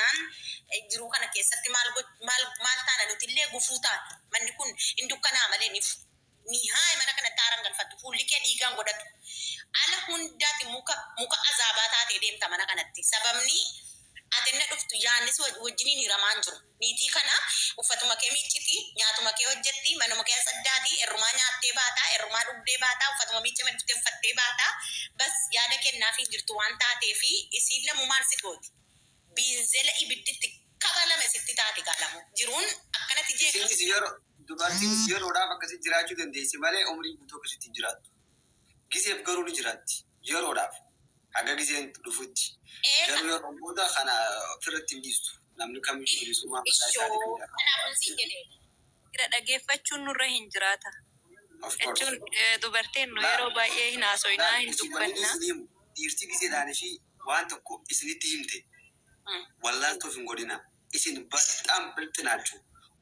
kanaan jiru kana keessatti maal taana nuti illee gufuu taana manni kun hin dukkanaa malee ni haay mana kana taaran galfattu fuulli kee dhiigaan godhatu ala hundaati muka azaabaa taatee deemta mana kanatti sababni atinna dhuftu yaannis wajjiniin hiramaan jiru niitii kana uffatuma kee miicciti nyaatuma kee hojjetti manuma kee saddaati errumaa nyaattee baataa errumaa dhugdee baataa uffatuma miiccame dhuftee uffattee baataa bas yaada kennaafii jirtu waan taatee fi isiin lamu maal si gooti biinzela ibidditti kabalame sitti taate gaalamu jiruun akkanatti jeequ. Dubartiin yeroodhaaf akkasii jiraachuu dandeessi malee umrii guutuu akkasitti hin jiraattu. Giseef garuu ni jiraatti yeroodhaaf haga giseen dhufutti. Garuu yeroo booda kana ofirratti hin dhiistu. Namni kamiyyuu bilisummaa mataa isaanii kan jiraatu. Kanaafuu siin jedhee. Ira dhaggeeffachuun nurra hin jiraata. Jechuun dubartiin nu yeroo baay'ee hin haasoinaa hin dubbannaa. Dhiirti giseedhaanii fi waan tokko isinitti himte wallaaltoof hin godhina. Isin baxxaan bilxinaachuu.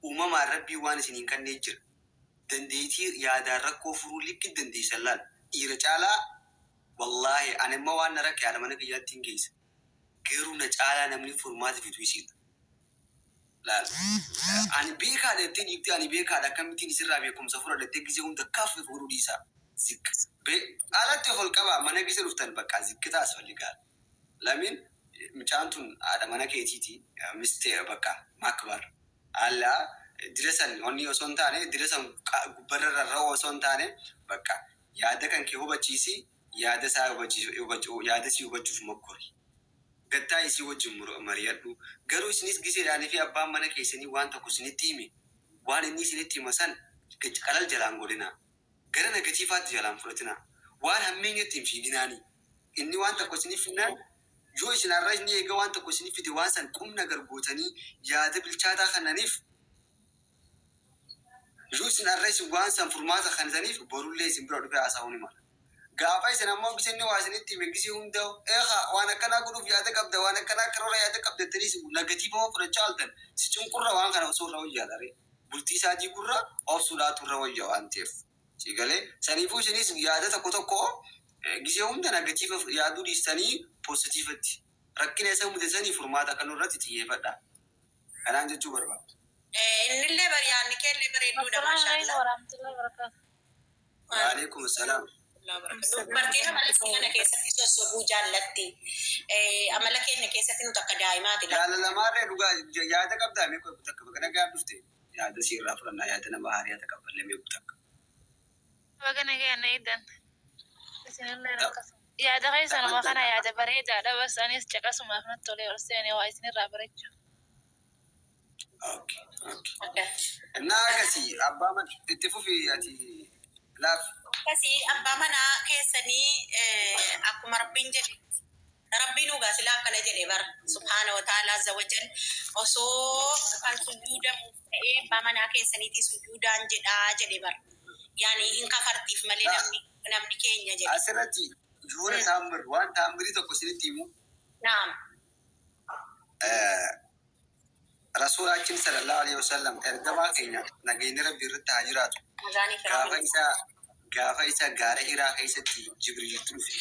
Uumamaan rabbii waan isiniin kanneen jira. Dandeettii yaadaan rakkoo furuu liqii dandeessan laal. Dhiira caalaa wallaahi ani immoo waan na rakke haadha mana kiyyaatti hin geessa. Garuu na caalaa namni furmaata fitu isiidha. Laal. Ani beekaadha ittiin hiikti ani beekaadha akkamittiin isirraa beekumsa fudhadhattee gisee hunda kaafee fuudhuu dhiisaa. Alatti of ol qabaa mana gisee dhuftan bakka zikkitaa as falligaa. Lamin mucaan tun haadha mana keetiiti mistee bakka makbar. Alla diresan onni osoo hin taane diresan gubbarra osoo hin taane bakka yaada kan kee hubachiisi yaada isaa hubachuuf mokkori. Gattaa isii wajjin mari'adhu. Garuu isinis giseedhaanii fi abbaan mana keessanii waan tokko isinitti hime waan inni isinitti hima san qalal jalaan godhina. Gara negatiifaatti jalaan fudhatina. Waan hammeenyatti hin fiiginaani. Inni waan tokko isiniif hinnaan yoo isin har'a inni eega waan tokko isiniif fide waan san qumna gargootanii yaada bilchaataa kananiif yoo isin har'a isin waan san furmaata kanataniif borullee isin bira dhufee haasa'uun himala. Gaafa isin ammoo gisenni waa isinitti hime gisee hundaa waan akkanaa godhuuf yaada qabda waan akkanaa karoora yaada qabdattanii isin negatiifama fudhachaa haltan si cunqurra waan kana osoo irra wayyaadha ree bultii isaatii gurra obsuudhaatu irra wayyaa waan ta'eef sigalee saniifuu isinis yaada tokko gisee hunda negatiifa yaaduu dhiistanii positiivatti rakkina isa mudasanii furmaata kan irratti xiyyeeffadha. Kanaan jechuu barbaadu. Innillee yaadni keellee bareedduudha maashaallah. Waalaikum salaam. Dubartiin amala kana keessatti sossobuu jaallatti. Amala keenya keessatti nuti akka daa'imaati. Jaalalamarree dhugaa yaada qabdaa meeqa takka bakka nagaa dhufte yaada siirraa fudhannaa yaada nama haariyaa takabballee meeqa takka. Bakka nagaa na eedan. Yaada keessan nama kana yaada bareedaadha bas anis caqasumaaf natti tolee ol seenee waa isinirraa bareecha. Innaa akkasii abbaa mana itti fufii ati laaf. Akkasii abbaa manaa keessanii akkuma rabbiin jedhe rabbiin ugaa silaa akkana jedhe bara subhaana wa ta'ala azza wa jal osoo kan sujuudamuuf ta'ee abbaa manaa keessaniitii sujuudaan jedhaa jedhe bara yaani hin kafartiif malee namni keenya jedhe. Asirratti juura taamir waan taamirii tokko isinitti himu. Naam. Rasuulaችን ሰለላሁ ዐለይሂ ወሰለም ergamaa keenya nageenyi rabbii irratti haa jiraatu. Gaafa isa gaara hiraa keessatti Jibriiltu dhufe.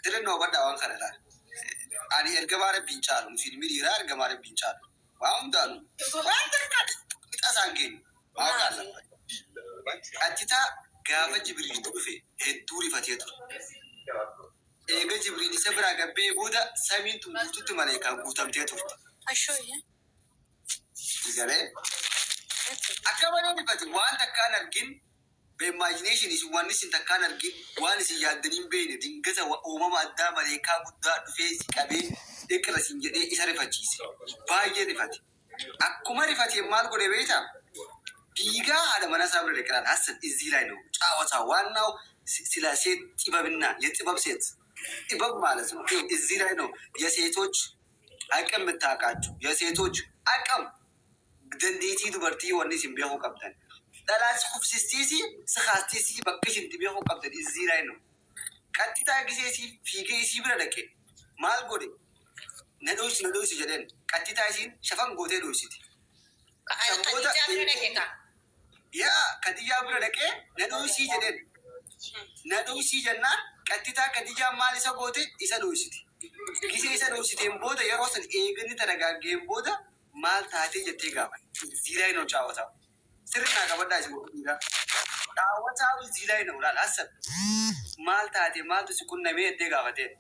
Tirannoo badhaa waan kana laala. Ani ergamaa rabbiin caalu fiilmii dhiiraa ergamaa rabbiin caalu. Waan hundaanu waan barbaadu qixasaan kennu. Waan kaasa. Achitaa gaafa Jibriiltu dhufe hedduu rifatee ture. Eega Jibriil isa biraa gabbee booda samiin tun guututti maleekaan guutamtee turte. Ashooyya. Galee akka malee rifate waan takkaan argin imagination isin waan isin takkaan argin waan isin yaaddaniin beene dingata uumama addaa maleekaa guddaa dhufee si qabee eeqira isin jedhee isa rifachiise. Baay'ee rifate. Akkuma rifate maal godhe beektaa? Diigaa haadha mana isaa bira deeqiraan hasan izii ላይ ነው ጫወታ ዋናው ስለ ሴት ጥበብና የጥበብ ሴት ጥበብ ማለት ነው። እዚህ ላይ ነው የሴቶች አቅም የምታውቃችሁ የሴቶች አቅም ደንዴቲ ዱበርቲ ወንዲ ሲምቢያው ቀብተን ዳላስ ኩፍሲስቲሲ ስኻስቲሲ በክሽ እንዲቢያው ቀብተን እዚህ ላይ ነው ቀጥታ ጊዜ ሲ ፊጌ ሲ ብረደከ ማል ጎዴ ነዶስ ጀደን ቀጥታ ሲን ሸፈን ጎቴ ዶሲቲ ያ ከዲያ ብረደከ ነዶስ ጀደን ነዶስ ጀና ቀጥታ ከዲያ ማል isa goote isa doositi gisee isa dhoksiteen booda yeroo san eeganii taragaageen booda maal taatee jettee gaafate. Ziilaa inoo caawwataa. Sirnaa qabadhaa isin godhuudha. Caawwataa ziilaa inoo laal hasan. Maal taatee maaltu si qunnamee jettee gaafate.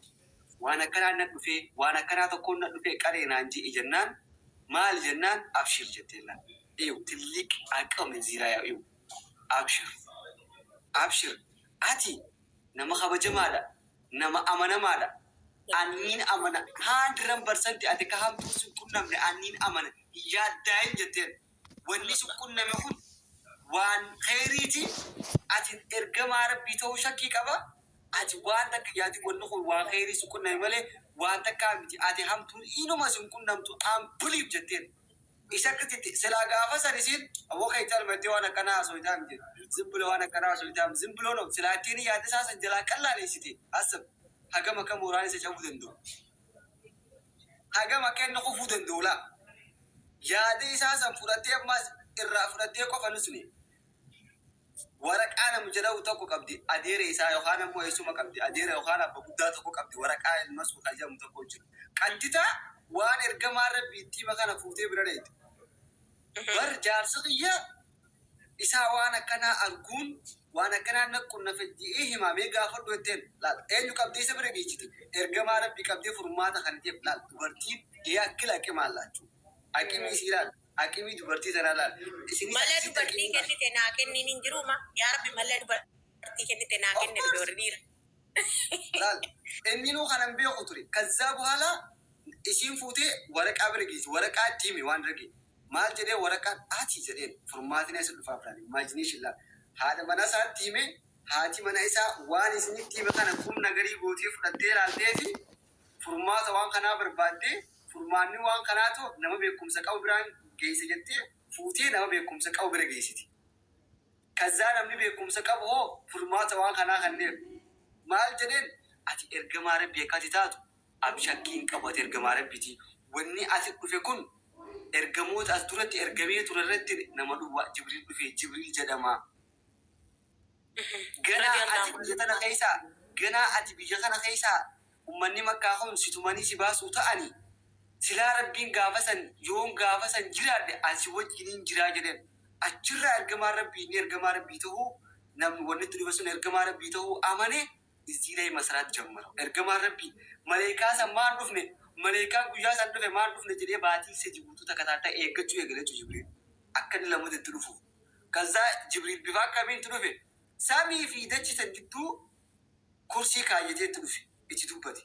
Waan akkanaa na dhufee waan akkanaa tokkoon na dhufee qareenaan ji'i jennaan maal jennaan abshir jettee laal. Eewu tilliq akkam ziilaa eewu abshir. Abshir ati nama kabajamaadha. Nama amanamaadha. Anniin amana 100% ati ka hamtuu sun qunnamne anniin amana yaaddaa'in jetteen wanni sun qunname kun waan khayriiti ati ergamaa rabbii ta'uu shakkii qaba ati waan takka yaati wanni kun waan khayrii sun qunname malee waan takkaa miti ati hamtuun inuma sun qunnamtu ampuliif jetteen isa akkasitti silaa gaafa san isin awwoo kayitaan maddee waan akkanaa haasooyitaa miti zimbilo waan akkanaa haasooyitaa zimbiloo no silaa ittiin yaada isaa san jalaa qallaaleessite asab hagam akka mooraan isa cabuu danda'u. Hagam akka inni kufuu danda'u laa. Yaada isaa san fudhattee ammas irraa fudhattee qofa nusni. Waraqaa nama jedhamu tokko qabdi. Adeera isaa yookaan ammoo eessuma qabdi. Adeera yookaan abba guddaa tokko qabdi. Waraqaa ilma suuqaa jedhamu tokko jiru. Qantitaa waan ergamaa rabbii ittiima kana fuutee bira dheetti. Bar jaarsa xiyyaa isaa waan akkanaa arguun waan akkanaa naqunna fedhii himamee gaafadhu jetteen laal eenyu qabdee isa bira geejjite ergamaa rabbii qabdee furmaata kan ta'eef laal dubartiin akkila aqima allaachuu aqimii isii laal aqimii dubartii sanaa laal malee dubartii kennite naa kenniin hin jiruma yaa rabbi malee dubartii kennite naa kenne doorri dhiira laal inni nuu kanan beeku ture kazzaa buhaala isiin fuutee waraqaa bira geessi waraqaa diime waan rage maal jedhee waraqaan ati jedheen furmaatiin isa dhufaaf laal imaajiniishin laal haadha mana isaatti hime haati mana isaa waan isinitti hime kana qumna garii gootii fudhattee ilaaltee fi furmaata waan kanaa barbaaddee furmaanni waan kanaatu nama beekumsa qabu biraan geesse jettee fuutee nama beekumsa qabu bira geessiti. Kazzaa namni beekumsa qabu hoo furmaata waan kanaa kanneen maal jedheen ati ergamaa rabbii akkati taatu abshakkiin qabate ergamaa rabbiiti. Wanni ati dhufe kun ergamoota as duratti ergamee ture irratti nama dhuwaa Jibriil dhufe Jibriil jedhama. Ganaa ati biyya kana keessaa ummanni makkaa kun situmanii si baasuu ta'anii silaa rabbiin gaafasan yoon gaafasan jiraadhe asi wajjiniin jiraa jedheen achirraa ergamaa rabbii ta'uu namni wanni itti dhufe sun ergamaa rabbii ta'uu amane iziilee masaraat jammara. Ergamaa rabbii maleekaa san maan dhufne maleekaa guyyaa san dhufe maan dhufne jedhee baatii sadi guutuu takataataa eeggachuu eegaleetu Jibriil akka inni lamuutti itti dhufu. Kazaa Jibriil bifa akkamiin itti dhufe samii fi dachi san gidduu kursii kaayyatee itti dhufe itti dubbate.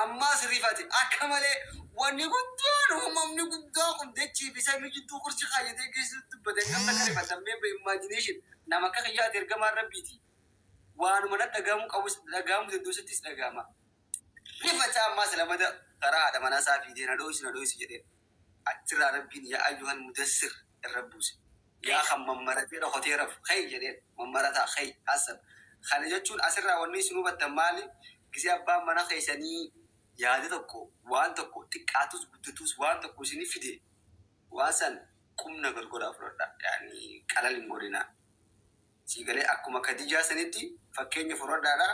Ammaas rifate akka malee wanni guddaan uumamni guddaa kun dachii fi samii gidduu kursii kaayyatee keessatti dubbate kan akka rifatamee imaajiniishin nama akka kiyyaate ergamaa rabbiiti. Waanuma dhagahamu qabu dhagahamu deddoosattis dhagahama. Rifachaa ammaas lamada karaa haadha manaa isaa fiidee na dhoosi jedheen achirraa rabbiin yaa ayyuhal mudassir irra buuse. Yaa kan mammaratee dhokotee rafu kay jedheen mammarataa kay hasan. Kana jechuun asirraa wanni isin hubattan maali? Gisee abbaan mana keessanii yaada tokko waan tokko xiqqaatus guddatus waan tokko isin fide waan san qumna gargoraa fudhadha. Yaani qalal hin godhinaa. Siigalee akkuma Khadijaa sanitti fakkeenya fudhadhaadha.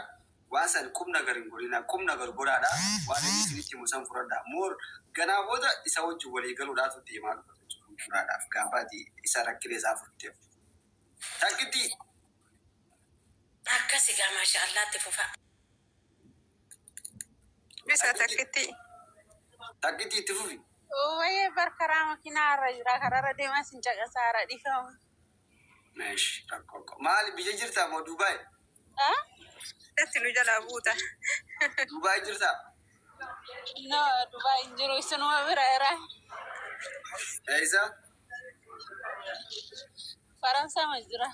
Waan san qumna gar hin godhinaa qumna gargoraadha. Waan isinitti musan fudhadha. Moor ganaa booda isa wajjin walii galuudhaatu deemaa dhufa. Fudhadhaaf gaafaati isa rakkilee isaa furteef. Takkitti. Akkasi gaa maasha Allaatti fufa. Bisa takkitti. Takkitti itti fufi. Wayyee barkaraa makiinaa irra jira karaarra deemaa sin caqasaa irra dhiifamu. Meesh rakkoo maali biyya jirtaa moo Dubaay? Datti nu jalaa buuta. Dubaay jirtaa? No Dubaay hin jiru isinuma bira jira. Eessa? Faransaa ma jira.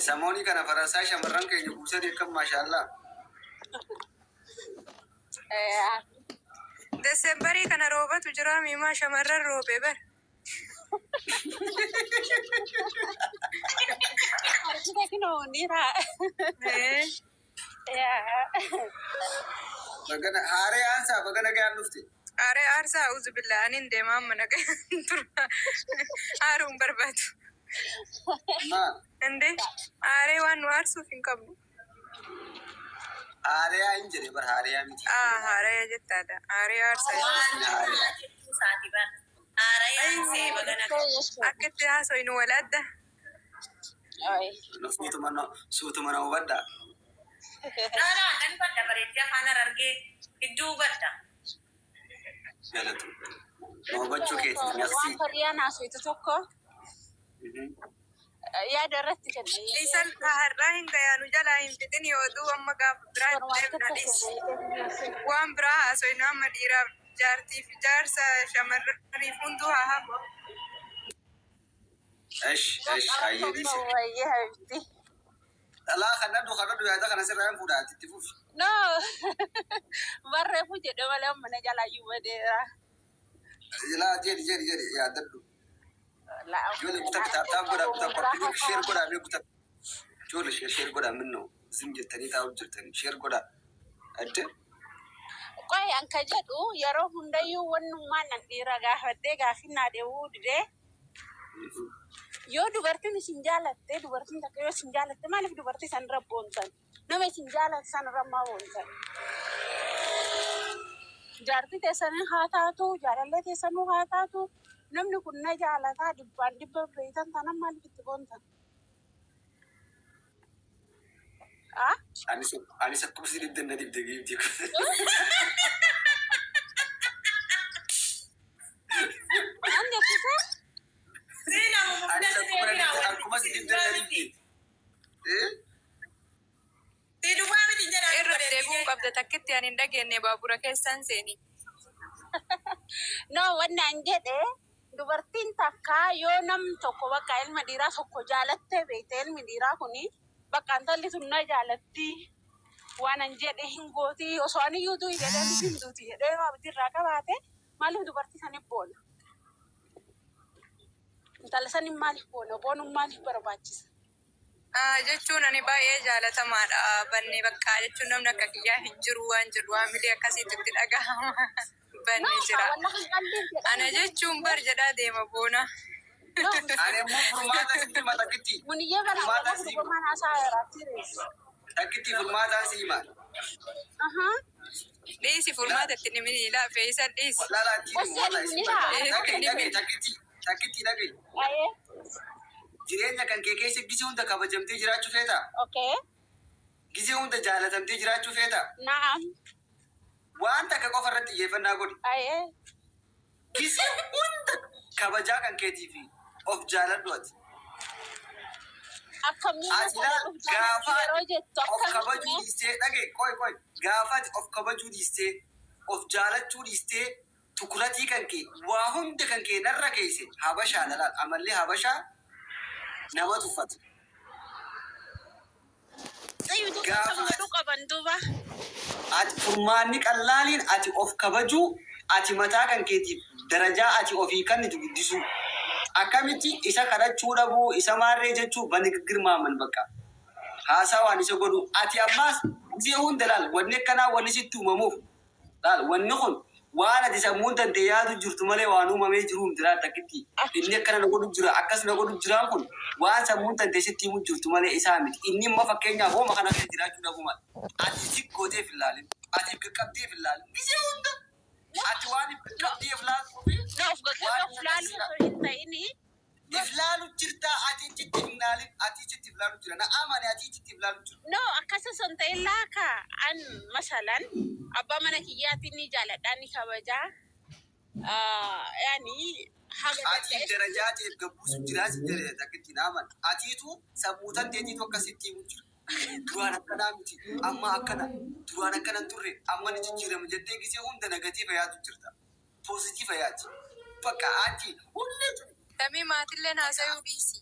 Samoonii kana Faransaa shamarran keenya buusan eekan maashaallah. Desembarii kana roobatu jira miimaa shamarran roobee bara. Bagana haaree aansaa bagana gayaan dhufte. Are arsa uzu billah anin deemaa mana turra aaruun barbaadu. Maal? Inde are waan nu aarsuuf hin qabnu. Hariyaa hin jedhe bar hariyaa miti. Hariyaa jettaadha. Hariyaa akkatti haasoynu wal adda. Suutuma na hubadha. Nan badda bareeddee afaan Harargee iddoo badda. Galatu. Hubachuu keetii merci. Waan Kooriyaan haasoftu tokko yaada irratti kenna. Isan har'aa hin gayaanu jalaa hin fixin yooduu amma gaafa biraa deemnadhis. Waan biraa haasoynu amma dhiiraaf jaartii fi jaarsa shamarraniif hunduu haa hafu. Ayyedisi. Wayyee habibti. Dhalaa kanadhu yaada kana sirraa hin fuudhaati itti fufi. No. Barreeffu jedhe malee mana jalaa iyyuu badeera. Ilaa jedhi yaadadhu. Jole kutaaf godhaa kutaaf sheer godhaa mee kutaaf. Jole sheer godhaa minnoo zim jettanii taa'u jirtanii sheer godhaa. Adde. Qoy anka jedhu yeroo hundayyuu wannummaan nan dhiira gaafadhee gaafinnaa deewuu didee. Yoo dubartiin isin jaalatte dubartiin takka yoo isin jaalatte maaliif dubartii san irra boontan? Nama isin jaalatte san irra maa boontan? Jaartii teessanii haa taatu, jaalallee teessanuu haa taatu, namni kun na jaalataa dhibbaan dhibba beektan tanan maaliif itti boontan? Anis akkuma si dibdan na dibde giifti. An jechuudha? Akkuma si dibdan na dibde. Irra deebi'uu qabda takkitti ani hin dhageenye baabura keessaan seeni. No, wannan jedhe dubartiin takka yoo nam tokko bakka ilma dhiiraa tokko jaalattee beekte ilmi dhiiraa kuni bakka intalli sun na jaalatti waan an jedhe hin gooti osoo ani iyyuu jedhee hin duuti jedhee abdii irraa qabaate maaliif dubartii saniif boona? Intala saniif maaliif boona? Boonuun maaliif barbaachisa? Jechuun ani baay'ee jaalatamaadha. Bannee bakka jechuun namni akka kiyyaa hin jiru waan jedhu waamilee akkasitti itti dhagahama. Bannee jira. Ana jechuun bar jedhaa deema boona. Ani immoo furmaata sitti hima takkitti. Muniyyee balaa furmaan haasaa jiraatti reessu. Takkitti furmaataan si hima. Dhiisi furmaata itti ni miniidha. Fe'iisan dhiisi. Takkitti dhagahi. Jireenya kan kee keessa gisee hunda kabajamtee jiraachuu feeta? Okay. Gisee hunda jaalatamtee jiraachuu feeta? Naam. Waan takka qofa irratti xiyyeeffannaa godhi. Gisee hunda kabajaa kan keetii fi of jaaladhu ati. Gaafa of kabajuu dhiistee dhagahi qoy gaafa of kabajuu dhiistee of jaalachuu dhiistee tukuratii kan kee waa hunda kan kee narra keesse habashaa dhalaan amallee habashaa nama tuffatu. Ati furmaanni qallaaliin ati of kabajuu ati mataa kan keetiif darajaa ati ofii kennitu guddisuu. Akkamitti isa kadhachuu dhabuu isa maarree jechuu bani girmaaman bakka. Haasaa waan isa godhu ati ammaas gisee hunda laal wanni akkanaa wanni sitti uumamuuf laal wanni kun waan ati sammuun tante yaadu jirtu malee waan uumamee jiruun jira takkitti. Inni akkana na godhu jira akkas na godhu jiraan kun waan sammuun tante sitti himu jirtu malee isaa miti. Inni immoo fakkeenyaaf hooma kana keessa jiraachuu dhabu mala. Ati sikkooteef hin laalin. Ati qaqqabdeef hin laalin. Gisee hunda ati waan qaqqabdeef laaluu fi iflaalu jirta ati itti hin laalin. Ati itti iflaalu jira. Na amane ati itti iflaalu jira. No, akkasa son ta'in laaka an masalan abbaa mana kiyyaatiin ni jaaladha ni kabajaa. Yaani ati darajaa ta'eef gabbuusu jiraas jedhee takkitti naaman. Atiitu sammuu tanteetiitu akkasitti himu jira. Duraan akkanaa miti. Amma akkana. Duraan akkana turre. Amma ni jijjiirama jettee gisee hunda negatiiva yaadu jirta. Poozitiiva yaadi. Bakka ati hundee Tamii maatillee haasa'uu dhiisi.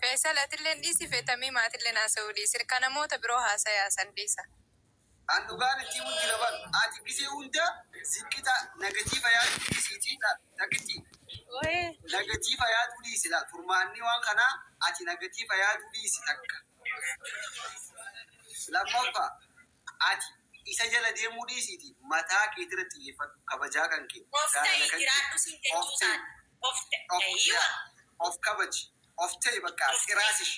Feesal atillee dhiisi tamii maatillee haasa'uu dhiisi. Kan namoota biroo haasa'aa san dhiisa. An dhugaan itti himu jira bal. Ati gisee hunda sikkita negatiiva yaadu dhiisiiti takkitti. Negatiiva yaadu dhiisi laal. Furmaanni waan kanaa ati negatiiva yaadu dhiisi takka. Lammaffaa ati isa jala deemuu dhiisiiti mataa keetirratti xiyyeeffadhu kabajaa kan kee. Of kabaji of ta'e bakka xiraasish